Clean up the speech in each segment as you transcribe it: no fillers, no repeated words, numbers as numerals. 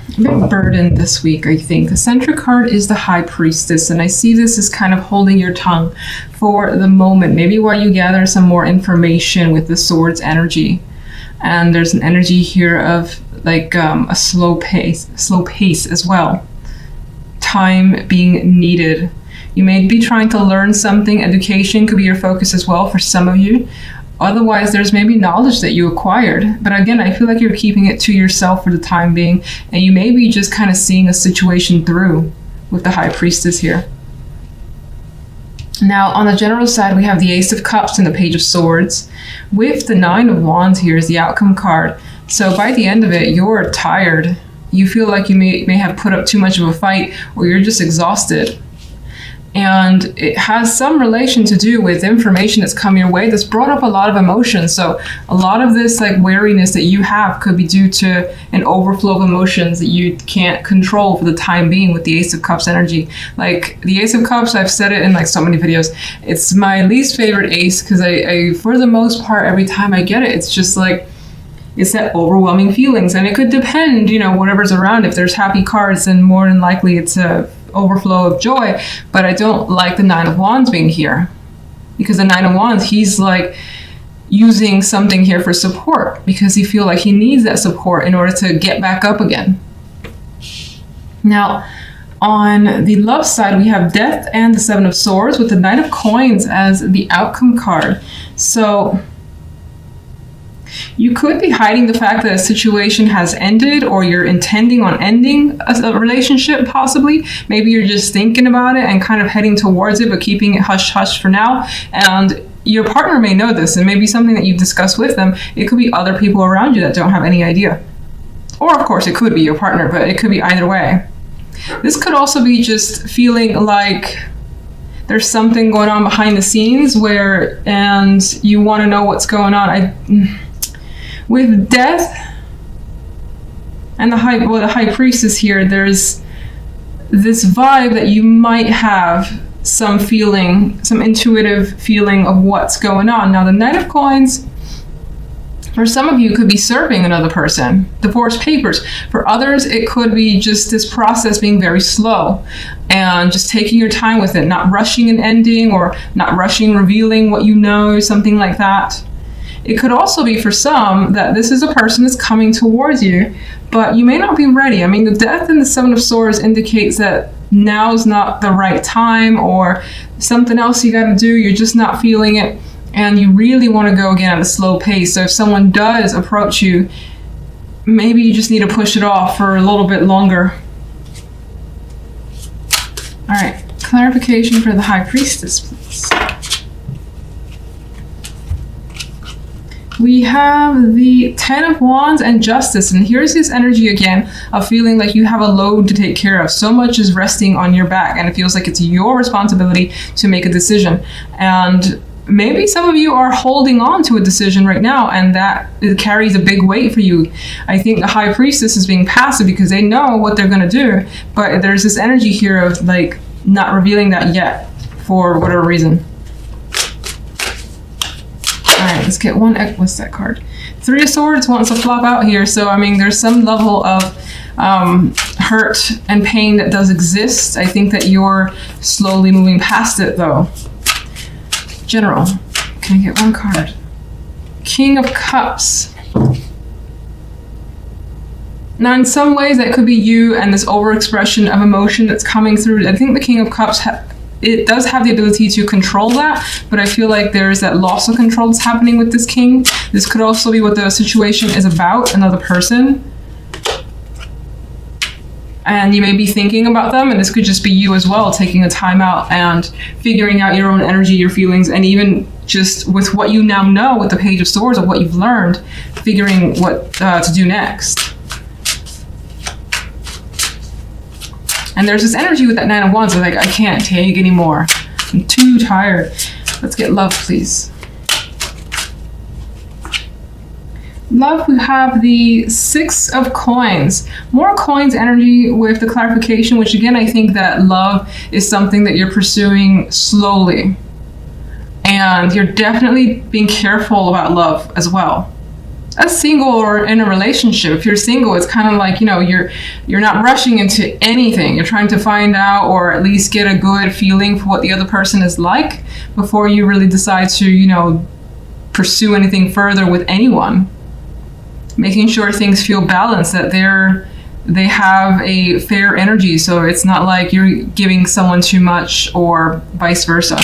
a bit burdened this week, I think. The center card is the High Priestess, and I see this as kind of holding your tongue for the moment, maybe while you gather some more information with the Swords energy. And there's an energy here of like a slow pace as well. Time being needed. You may be trying to learn something. Education could be your focus as well for some of you. Otherwise, there's maybe knowledge that you acquired. But again, I feel like you're keeping it to yourself for the time being. And you may be just kind of seeing a situation through with the High Priestess here. Now, on the general side, we have the Ace of Cups and the Page of Swords. With the Nine of Wands here is the outcome card. So by the end of it, you're tired. You feel like you may have put up too much of a fight, or you're just exhausted. And it has some relation to do with information that's come your way that's brought up a lot of emotions. So a lot of this like weariness that you have could be due to an overflow of emotions that you can't control for the time being with the Ace of Cups energy. Like the Ace of Cups, I've said it in like so many videos, it's my least favorite ace because I for the most part, every time I get it, it's just like, it's that overwhelming feelings. And it could depend, you know, whatever's around. If there's happy cards, then more than likely it's a overflow of joy. But I don't like the Nine of Wands being here, because the Nine of Wands, he's like using something here for support because he feels like he needs that support in order to get back up again. Now, on the love side, we have Death and the Seven of Swords with the Knight of Coins as the outcome card. So you could be hiding the fact that a situation has ended, or you're intending on ending a relationship possibly. Maybe you're just thinking about it and kind of heading towards it, but keeping it hush-hush for now. And your partner may know this, and maybe something that you've discussed with them. It could be other people around you that don't have any idea. Or, of course, it could be your partner, but it could be either way. This could also be just feeling like there's something going on behind the scenes and you want to know what's going on. With Death and the High Priestess here, there's this vibe that you might have some feeling, some intuitive feeling of what's going on. Now, the Knight of Coins, for some of you, could be serving another person, divorce papers. For others, it could be just this process being very slow and just taking your time with it, not rushing an ending or not rushing revealing what you know, something like that. It could also be for some that this is a person that's coming towards you, but you may not be ready. I mean, the Death and the Seven of Swords indicates that now's not the right time, or something else you got to do, you're just not feeling it, and you really want to go again at a slow pace. So if someone does approach you, maybe you just need to push it off for a little bit longer. All right, clarification for the High Priestess, please. We have the Ten of Wands and Justice, and here's this energy again of feeling like you have a load to take care of. So much is resting on your back, and it feels like it's your responsibility to make a decision. And maybe some of you are holding on to a decision right now, and that it carries a big weight for you. I think the High Priestess is being passive because they know what they're going to do, but there's this energy here of like not revealing that yet for whatever reason. All right, let's get one. What's that card? Three of Swords wants to flop out here. So, I mean, there's some level of hurt and pain that does exist. I think that you're slowly moving past it, though. General, can I get one card? King of Cups. Now, in some ways, that could be you and this overexpression of emotion that's coming through. I think the King of Cups it does have the ability to control that, but I feel like there's that loss of control that's happening with this king. This could also be what the situation is about, another person. And you may be thinking about them, and this could just be you as well, taking a time out and figuring out your own energy, your feelings, and even just with what you now know with the Page of Swords of what you've learned, figuring what to do next. And there's this energy with that Nine of Wands, like, I can't take anymore. I'm too tired. Let's get love, please. Love, we have the Six of Coins. More coins energy with the clarification, which again, I think that love is something that you're pursuing slowly. And you're definitely being careful about love as well. as single or in a relationship. If you're single, it's kind of like, you know, you're not rushing into anything. You're trying to find out, or at least get a good feeling for what the other person is like before you really decide to, you know, pursue anything further with anyone. Making sure things feel balanced, that they have a fair energy, so it's not like you're giving someone too much or vice versa.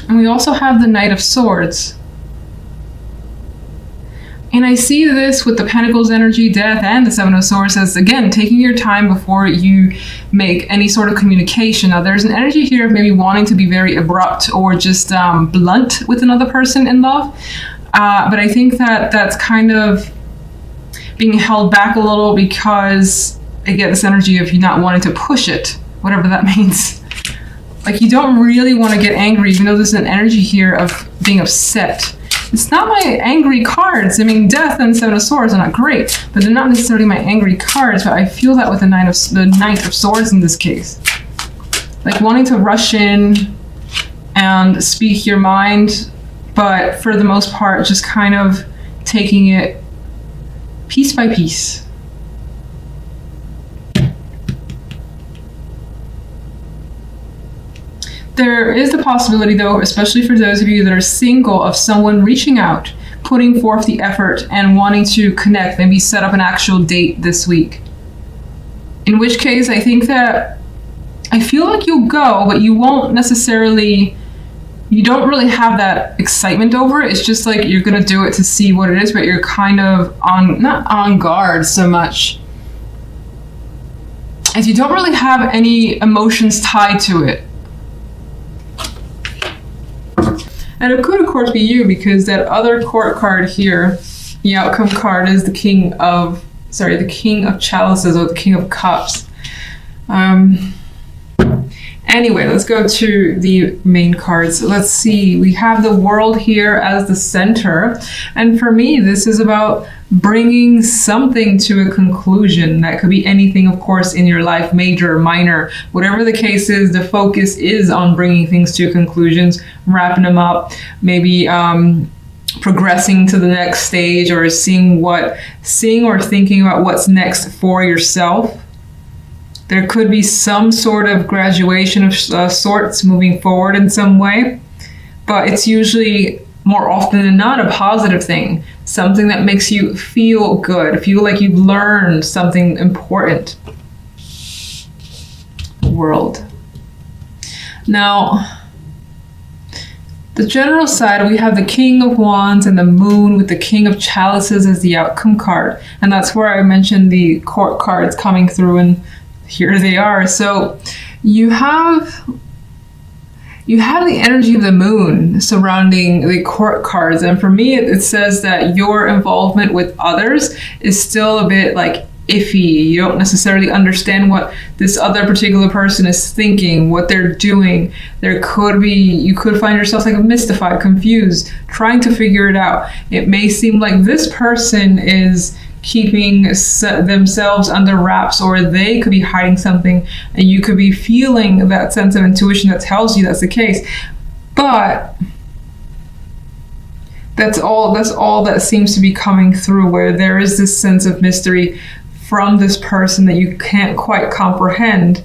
And we also have the Knight of Swords. And I see this with the Pentacles energy, Death, and the Seven of Swords as, again, taking your time before you make any sort of communication. Now, there's an energy here of maybe wanting to be very abrupt or just blunt with another person in love. But I think that that's kind of being held back a little because I get this energy of you not wanting to push it, whatever that means. Like, you don't really want to get angry, even though there's an energy here of being upset. It's not my angry cards. I mean, Death and Seven of Swords are not great, but they're not necessarily my angry cards. But I feel that with the Knight of Swords in this case. Like, wanting to rush in and speak your mind, but for the most part, just kind of taking it piece by piece. There is the possibility, though, especially for those of you that are single, of someone reaching out, putting forth the effort, and wanting to connect, maybe set up an actual date this week. In which case, I think that I feel like you'll go, but you won't necessarily, you don't really have that excitement over it. It's just like you're going to do it to see what it is, but you're kind of not on guard so much, as you don't really have any emotions tied to it. And it could, of course, be you, because that other court card here, the outcome card, is the King of Chalices, or the King of Cups. Anyway, let's go to the main cards. Let's see. We have the World here as the center. And for me, this is about bringing something to a conclusion. That could be anything, of course, in your life, major or minor. Whatever the case is, the focus is on bringing things to conclusions, wrapping them up, maybe progressing to the next stage, or seeing or thinking about what's next for yourself. There could be some sort of graduation of sorts moving forward in some way, but it's usually, more often than not, a positive thing. Something that makes you feel good, feel like you've learned something important. World. Now, the general side, we have the King of Wands and the Moon with the King of Chalices as the outcome card. And that's where I mentioned the court cards coming through, and here they are. So you have the energy of the Moon surrounding the court cards. And for me, it says that your involvement with others is still a bit like iffy. You don't necessarily understand what this other particular person is thinking, what they're doing. You could find yourself like mystified, confused, trying to figure it out. It may seem like this person is keeping themselves under wraps, or they could be hiding something, and you could be feeling that sense of intuition that tells you that's the case. But that's all that seems to be coming through, where there is this sense of mystery from this person that you can't quite comprehend.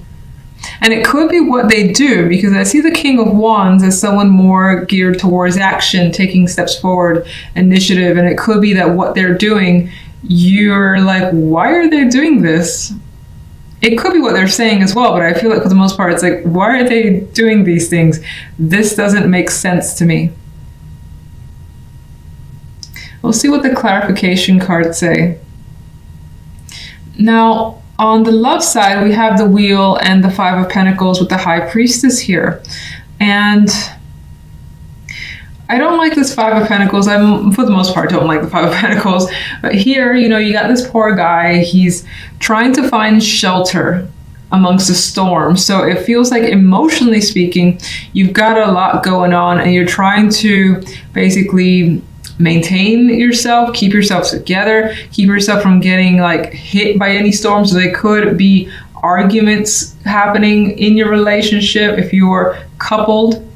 And it could be what they do, because I see the King of Wands as someone more geared towards action, taking steps forward, initiative, and it could be that what they're doing, you're like, why are they doing this? It could be what they're saying as well, but I feel like for the most part, it's like, why are they doing these things? This doesn't make sense to me. We'll see what the clarification cards say. Now, on the love side, we have the Wheel and the Five of Pentacles with the High Priestess here. And I don't like this Five of Pentacles. I, for the most part, don't like the Five of Pentacles. But here, you got this poor guy. He's trying to find shelter amongst the storm. So it feels like, emotionally speaking, you've got a lot going on, and you're trying to basically maintain yourself, keep yourself together, keep yourself from getting hit by any storms. So they could be arguments happening in your relationship, if you're coupled,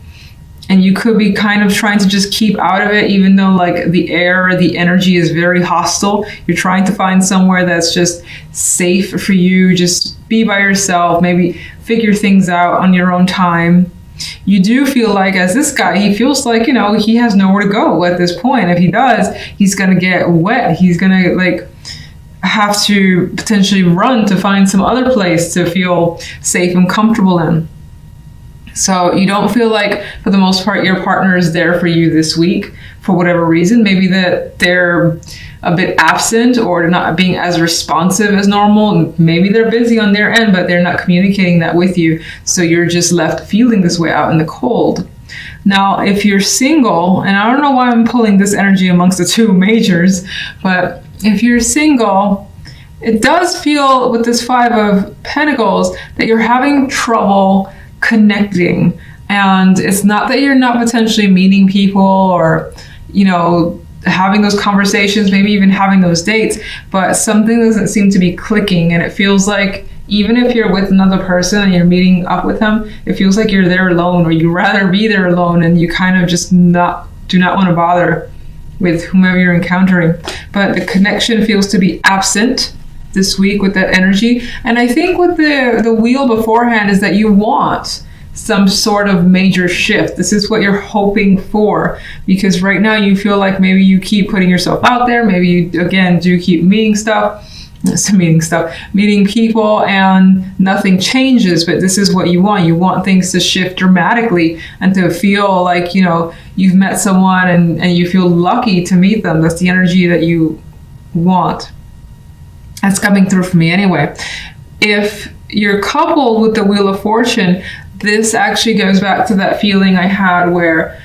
and you could be kind of trying to just keep out of it, even though like the air, the energy is very hostile. You're trying to find somewhere that's just safe for you. Just be by yourself, maybe figure things out on your own time. You do feel like, as this guy, he feels like, you know, he has nowhere to go at this point. If he does, he's going to get wet. He's going to like have to potentially run to find some other place to feel safe and comfortable in. So you don't feel like, for the most part, your partner is there for you this week for whatever reason. Maybe that they're a bit absent or not being as responsive as normal. Maybe they're busy on their end, but they're not communicating that with you. So you're just left feeling this way out in the cold. Now, if you're single, and I don't know why I'm pulling this energy amongst the two majors, but if you're single, it does feel with this Five of Pentacles that you're having trouble connecting. And it's not that you're not potentially meeting people or, you know, having those conversations, maybe even having those dates, but something doesn't seem to be clicking. And it feels like even if you're with another person and you're meeting up with them, it feels like you're there alone, or you'd rather be there alone, and you kind of just do not want to bother with whomever you're encountering. But the connection feels to be absent this week with that energy. And I think with the wheel beforehand is that you want some sort of major shift. This is what you're hoping for, because right now you feel like maybe you keep putting yourself out there. Maybe you, again, do keep meeting people and nothing changes, but this is what you want. You want things to shift dramatically and to feel like, you know, you've met someone and you feel lucky to meet them. That's the energy that you want. That's coming through for me anyway. If you're coupled with the Wheel of Fortune, this actually goes back to that feeling I had where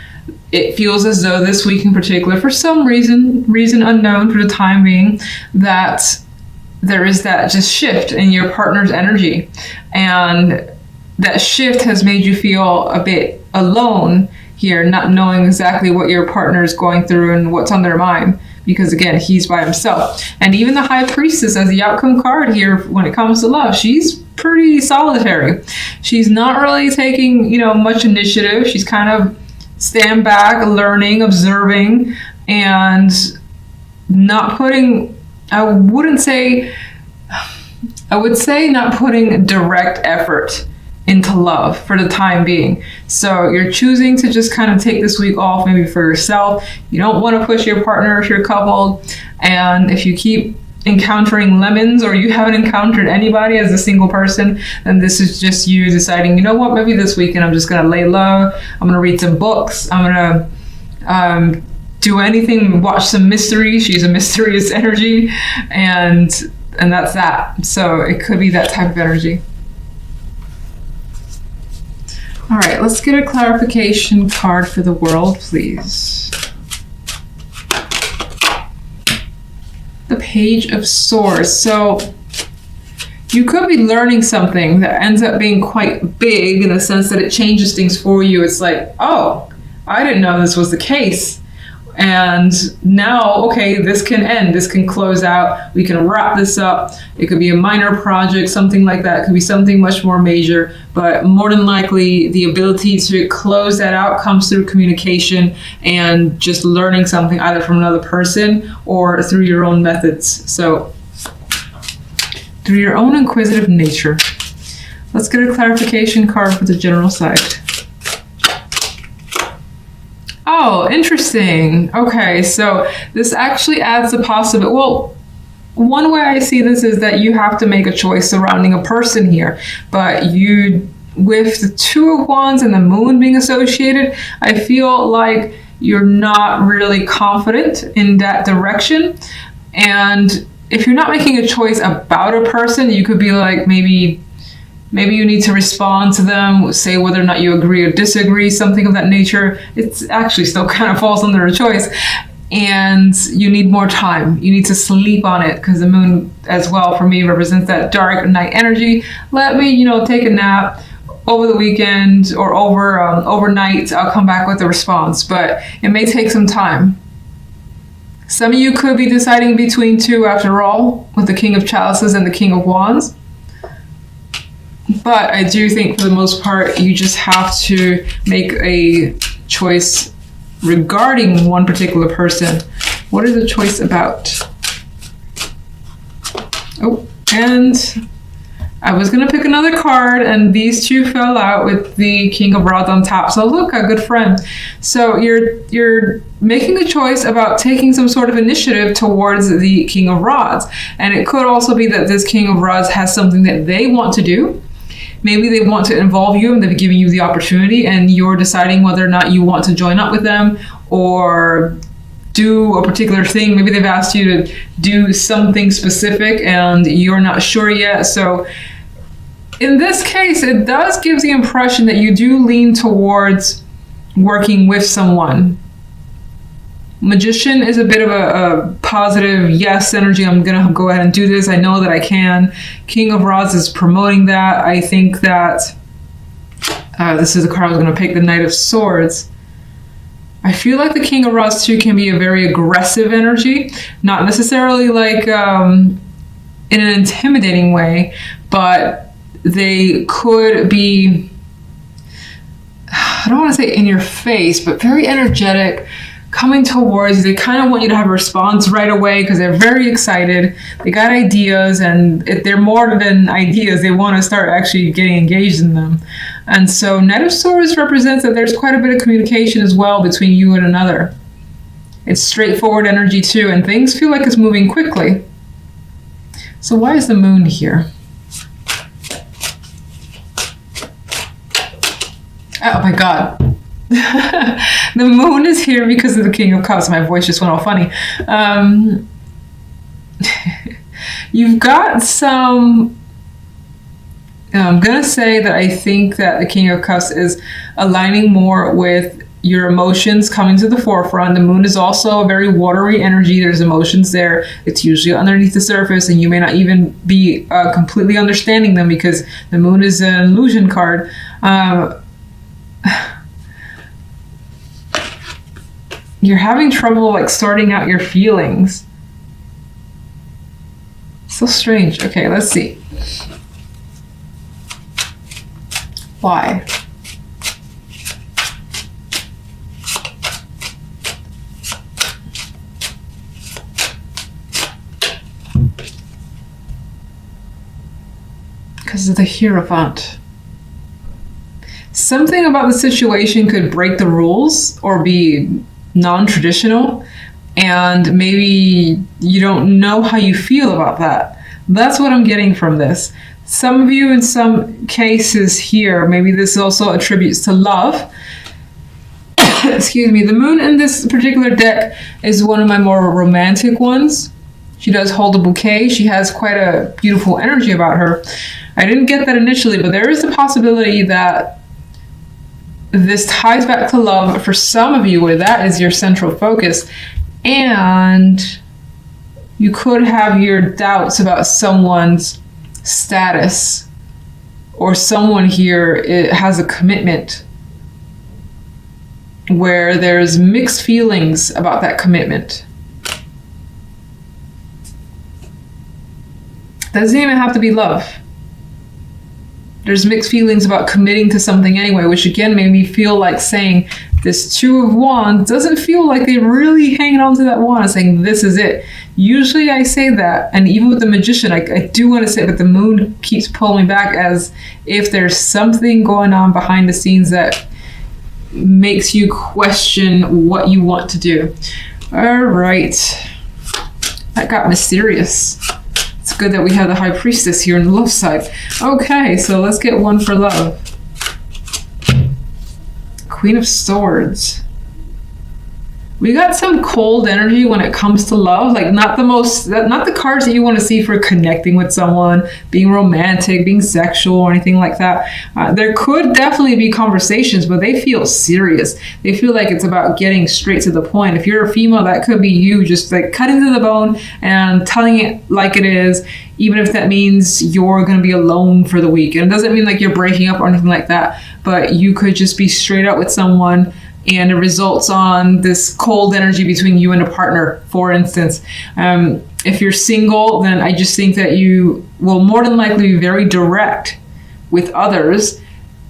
it feels as though this week in particular, for some reason unknown for the time being, that there is that just shift in your partner's energy. And that shift has made you feel a bit alone here, not knowing exactly what your partner is going through and what's on their mind. Because again, he's by himself. And even the High Priestess as the outcome card here when it comes to love, she's pretty solitary. She's not really taking, you know, much initiative. She's kind of stand back, learning, observing, and not putting, I would say not putting direct effort into love for the time being. So you're choosing to just kind of take this week off, maybe for yourself. You don't want to push your partner if you're coupled. And if you keep encountering lemons, or you haven't encountered anybody as a single person, then this is just you deciding, you know what, maybe this weekend I'm just going to lay low. I'm going to read some books. I'm going to do anything, watch some mystery. She's a mysterious energy. And that's that. So it could be that type of energy. All right, let's get a clarification card for the world, please. The Page of Swords. So you could be learning something that ends up being quite big in the sense that it changes things for you. It's like, oh, I didn't know this was the case. And now, okay, this can end, this can close out, we can wrap this up. It could be a minor project, something like that. It could be something much more major, but more than likely the ability to close that out comes through communication and just learning something either from another person or through your own methods. So through your own inquisitive nature. Let's get a clarification card for the general side. Oh, interesting. Okay, so this actually adds a possibility. Well, one way I see this is that you have to make a choice surrounding a person here, but you, with the Two of Wands and the Moon being associated, I feel like you're not really confident in that direction. And if you're not making a choice about a person, you could be like, maybe you need to respond to them, say whether or not you agree or disagree, something of that nature. It's actually still kind of falls under a choice. And you need more time. You need to sleep on it, because the moon as well for me represents that dark night energy. Let me, take a nap over the weekend or overnight. I'll come back with a response, but it may take some time. Some of you could be deciding between two after all, with the King of Chalices and the King of Wands. But I do think for the most part, you just have to make a choice regarding one particular person. What is the choice about? Oh, and I was going to pick another card, and these two fell out with the King of Rods on top. So look, a good friend. So you're making a choice about taking some sort of initiative towards the King of Rods. And it could also be that this King of Rods has something that they want to do. Maybe they want to involve you and they've given you the opportunity, and you're deciding whether or not you want to join up with them or do a particular thing. Maybe they've asked you to do something specific and you're not sure yet. So in this case, it does give the impression that you do lean towards working with someone. Magician is a bit of a positive yes energy. I'm going to go ahead and do this. I know that I can. King of Rods is promoting that. I think that this is the card I was going to pick, the Knight of Swords. I feel like the King of Rods too can be a very aggressive energy, not necessarily like in an intimidating way, but they could be, I don't want to say in your face, but very energetic, coming towards you. They kind of want you to have a response right away because they're very excited. They got ideas, and they're more than ideas. They want to start actually getting engaged in them. And so Knight of Swords represents that there's quite a bit of communication as well between you and another. It's straightforward energy too, and things feel like it's moving quickly. So why is the Moon here? Oh my God. The Moon is here because of the King of Cups. My voice just went all funny. You've got some... I'm going to say that I think that the King of Cups is aligning more with your emotions coming to the forefront. The Moon is also a very watery energy. There's emotions there. It's usually underneath the surface, and you may not even be completely understanding them because the Moon is an illusion card. You're having trouble like sorting out your feelings. So strange. Okay, let's see. Why? Because of the Hierophant. Something about the situation could break the rules or be non-traditional, and maybe you don't know how you feel about that. That's what I'm getting from this. Some of you in some cases here, maybe this also attributes to love. Excuse me. The Moon in this particular deck is one of my more romantic ones. She does hold a bouquet. She has quite a beautiful energy about her. I didn't get that initially, but there is the possibility that this ties back to love for some of you, where that is your central focus. And you could have your doubts about someone's status, or someone here has a commitment where there's mixed feelings about that commitment. Doesn't even have to be love. There's mixed feelings about committing to something anyway, which again made me feel like saying this Two of Wands doesn't feel like they're really hanging on to that wand and saying this is it. Usually I say that, and even with the Magician, I do want to say, but the Moon keeps pulling me back as if there's something going on behind the scenes that makes you question what you want to do. All right. That got mysterious. It's good that we have the High Priestess here on the love side. Okay, so let's get one for love. Queen of Swords. We got some cold energy when it comes to love, like not the cards that you want to see for connecting with someone, being romantic, being sexual, or anything like that. There could definitely be conversations, but they feel serious. They feel like it's about getting straight to the point. If you're a female, that could be you just like cutting to the bone and telling it like it is, even if that means you're going to be alone for the week. And it doesn't mean like you're breaking up or anything like that, but you could just be straight up with someone, and it results on this cold energy between you and a partner, for instance. If you're single, then I just think that you will more than likely be very direct with others,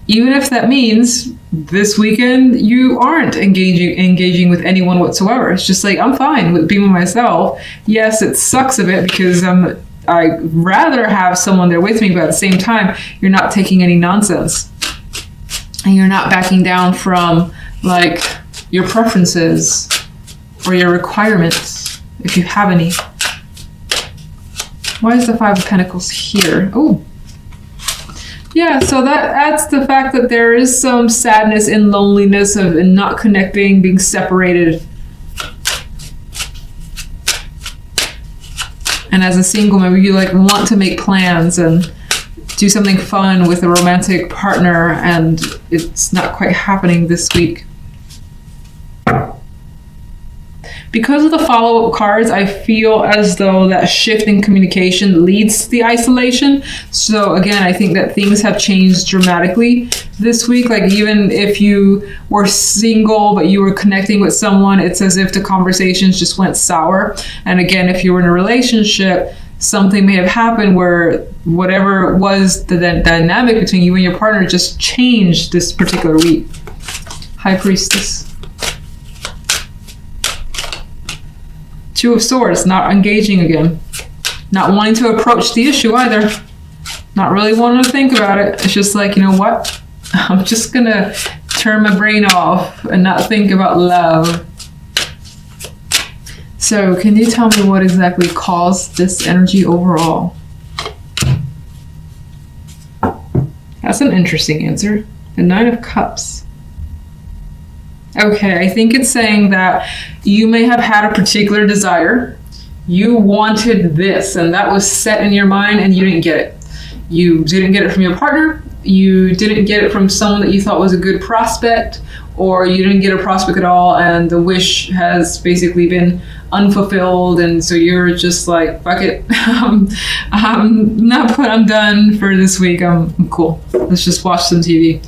even if that means this weekend you aren't engaging with anyone whatsoever. It's just like, I'm fine with being with myself. Yes, it sucks a bit because I'd rather have someone there with me, but at the same time, you're not taking any nonsense. And you're not backing down from like your preferences or your requirements, if you have any. Why is the Five of Pentacles here? Oh, yeah, so that's the fact that there is some sadness and loneliness of not connecting, being separated. And as a single, maybe you like want to make plans and do something fun with a romantic partner, and it's not quite happening this week. Because of the follow-up cards, I feel as though that shift in communication leads to the isolation. So again, I think that things have changed dramatically this week. Like even if you were single, but you were connecting with someone, it's as if the conversations just went sour. And again, if you were in a relationship, something may have happened where whatever was the dynamic between you and your partner just changed this particular week. High Priestess. Two of Swords, not engaging again. Not wanting to approach the issue either. Not really wanting to think about it. It's just like, you know what? I'm just gonna turn my brain off and not think about love. So can you tell me what exactly caused this energy overall? That's an interesting answer. The Nine of Cups. Okay, I think it's saying that you may have had a particular desire. You wanted this, and that was set in your mind, and you didn't get it. You didn't get it from your partner. You didn't get it from someone that you thought was a good prospect, or you didn't get a prospect at all, and the wish has basically been unfulfilled, and so you're just like, fuck it. I'm done for this week. I'm cool. Let's just watch some TV.